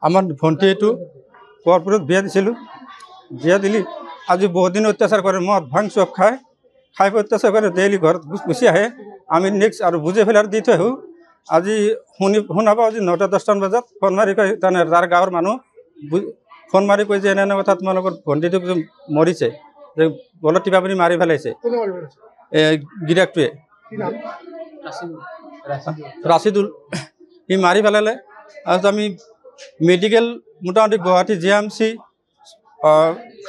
আমার ভণ্টি এইটো কর্পোরেট বিয়া দিছিলোঁ বিয়া দিলি আজি বহুত দিন অত্যাচার করে মদ ভাং চব খাই অত্যাচার করে ডেইলি ঘৰত গুচি আহে আমি নেক্সট আৰু বুঝে ফেলে আৰু দি থৈ আহোঁ আজি শুনা পাওঁ আজি 9টা-10টামান বজাত ফোন মাৰি কয় তাৰমানে যাৰ গাঁৱৰ মানুহ ফোন মাৰি কৈ যে এনে কথা তোমালোকৰ ভণ্টিটো মৰিছে যে গলত টিপা পানি মাৰি পেলাইছে গিৰিয়েকটোৱে ৰাছিদুল সি মাৰি পেলালে আৰু আমি মেডিকেল মোটামুটি Guwahati GMC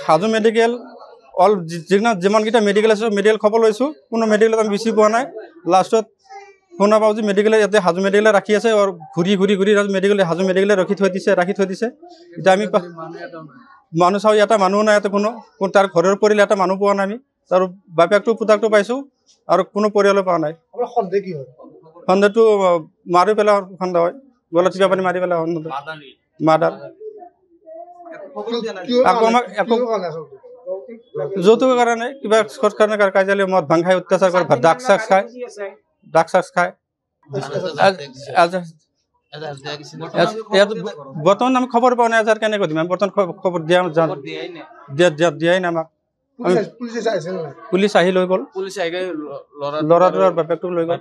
Hajo medical all যিমানকেইটা মেডিকেল আছে মেডিকেল খবৰ লৈছোঁ কোনো মেডিকেলত আমি বেছি পোৱা নাই লাষ্টত শুনা পাওঁ যে মেডিকেলে ইয়াতে হাজো মেডিকেলে ৰাখি আছে আৰু ঘূৰি মেডিকেলে হাজো মেডিকেলে ৰাখি থৈ দিছে এতিয়া আমি মানুহ চাওঁ এটা মানুহ নাই ইয়াতে কোনো তাৰ ঘৰৰ পৰিয়াল এটা মানুহ পোৱা নাই আমি তাৰ বাপেকটো পুতাকটো পাইছোঁ আৰু কোনো পৰিয়ালো পোৱা নাই সন্দেহটো মাৰি পেলাই সন্দেহ হয় গলত টিপা পানি মাৰি পেলাই মাৰ্ডাৰ আকৌ আমাক একো যৌতুকৰ কাৰণে কিবা কাৰণে কাজিয়ালি মদ ভাং খাই অত্যাচাৰ কৰে ড্ৰাগছ খায় বৰ্তমান আমি খবৰ পোৱা নাই এজাৰ কেনেকৈ দিম আমি বৰ্তমান খবৰ দিয়াই নাই আমাক পুলিচ আহি লৈ গ'ল ল'ৰাটোৰ বাপেকটোক লৈ গ'ল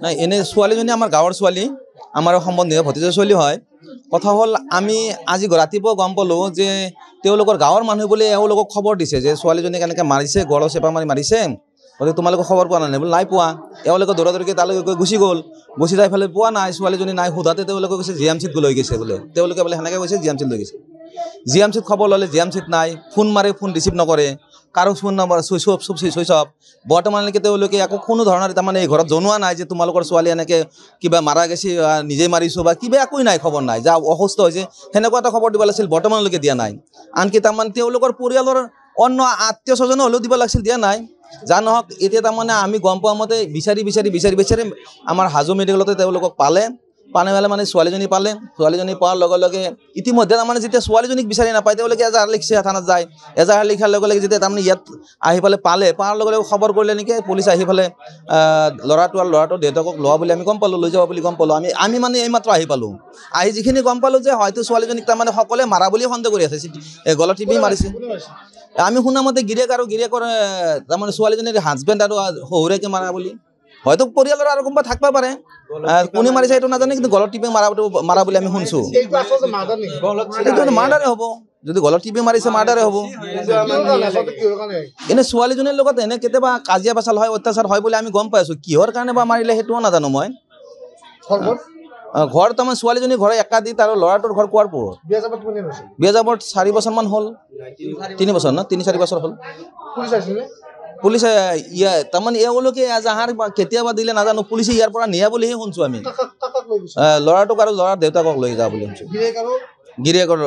নাই এনে ছোৱালীজনী আমাৰ গাঁৱৰ ছোৱালী আমাৰ সম্বন্ধীয় ভতিজা ছোৱালী হয় কথা হ'ল আমি আজি ৰাতিপুৱা গম পালোঁ যে তেওঁলোকৰ গাঁৱৰ মানুহ বুলি এওঁলোকক খবৰ দিছে যে ছোৱালীজনী কেনেকৈ মাৰিছে গলৰ চেপা মাৰি মাৰিছে গতিকে তোমালোকে খবৰ পোৱা নাই বোলে নাই পোৱা এওঁলোকে দৌৰাদৌৰিকৈ তালৈকে গৈ গুচি গ'ল গুচি যাই ফালে পোৱা নাই ছোৱালীজনী নাই সোধাতে তেওঁলোকে কৈছে GMCত লৈ গৈছে বোলে তেওঁলোকে বোলে সেনেকৈ কৈছে GMCত লৈ গৈছে GMCত খবৰ ল'লে GMCত নাই ফোন মাৰে ফোন ৰিচিভ নকৰে কাৰো ফোন নম্বৰ চুইচ অফ বৰ্তমানলৈকে তেওঁলোকে একো কোনো ধৰণৰ তাৰমানে এই ঘৰত জনোৱা নাই যে তোমালোকৰ ছোৱালী এনেকৈ কিবা মাৰা গৈছে নিজে মাৰিছোঁ বা কিবা একোৱেই নাই খবৰ নাই যা অসুস্থ হৈছে সেনেকুৱা এটা খবৰ দিব লাগিছিল বৰ্তমানলৈকে দিয়া নাই আনকি তাৰমানে তেওঁলোকৰ পৰিয়ালৰ অন্য আত্মীয় স্বজনো হ'লেও দিব লাগিছিল দিয়া নাই যা নহওক এতিয়া তাৰমানে আমি গম পোৱা মতে বিচাৰি আমাৰ হাজো মেডিকেলতে তেওঁলোকক পালে মানে ছোৱালীজনী পালে ছোৱালীজনী পোৱাৰ লগে লগে ইতিমধ্যে তাৰমানে যেতিয়া ছোৱালীজনীক বিচাৰি নাপায় তেওঁলোকে এজাহাৰ লিখিছে থানাত যায় এজাহাৰ লিখাৰ লগে লগে যেতিয়া তাৰমানে ইয়াত আহি পেলাই পোৱাৰ লগে লগে খবৰ কৰিলে নেকি পুলিচ আহি পেলাই ল'ৰাটোৰ দেউতাকক লোৱা বুলি আমি গম পালোঁ লৈ যাব বুলি গম পালোঁ আমি মানে এইমাত্ৰ আহি পালোঁ আহি যিখিনি গম পালোঁ যে হয়তো ছোৱালীজনীক তাৰমানে সকলোৱে মাৰা বুলিয়ে সন্দেহ কৰি আছে গলত টিপি মাৰিছে আমি শুনামতে গিৰিয়েকৰ তাৰমানে ছোৱালীজনীৰ হাজবেণ্ড আৰু শহুৰেকে মাৰা বুলি হয়তো পৰিয়ালৰ আৰু কোনোবা থাকিব পাৰে কোনে মাৰিছে এইটো নাজানে কিন্তু গলত টিপি মাৰা বুলি আমি শুনিছোঁ এইটো মাৰ্ডাৰে হ'ব যদি গলত টিপি মাৰিছে মাৰ্ডাৰে হ'ব এনে ছোৱালীজনীৰ লগত এনে কেতিয়াবা কাজিয়া পেচাল হয় অত্যাচাৰ হয় বুলি আমি গম পাই আছোঁ কিহৰ কাৰণে বা মাৰিলে সেইটোও নাজানো মই ঘৰ তাৰমানে ছোৱালীজনীৰ ঘৰে একা দি তাৰ ল'ৰাটোৰ ঘৰ কোৱাৰ পোহৰত বিয়া যাবৰ 4 বছৰমান হ'ল 3 বছৰ ন 3-4 বছৰ হ'ল পুলিচে তাৰমানে এওঁলোকে এজাহাৰ কেতিয়াবা দিলে নাজানো পুলিচে ইয়াৰ পৰা নিয়া বুলিহে শুনিছোঁ আমি ল'ৰাটোক আৰু ল'ৰাৰ দেউতাকক লৈ যাওঁ বুলি শুনিছোঁ গিৰিয়েকৰ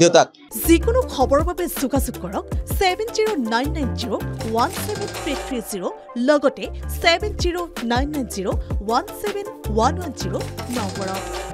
দেউতাক যিকোনো খবৰৰ বাবে যোগাযোগ কৰক 7099017330 লগতে 7099017110 নম্বৰত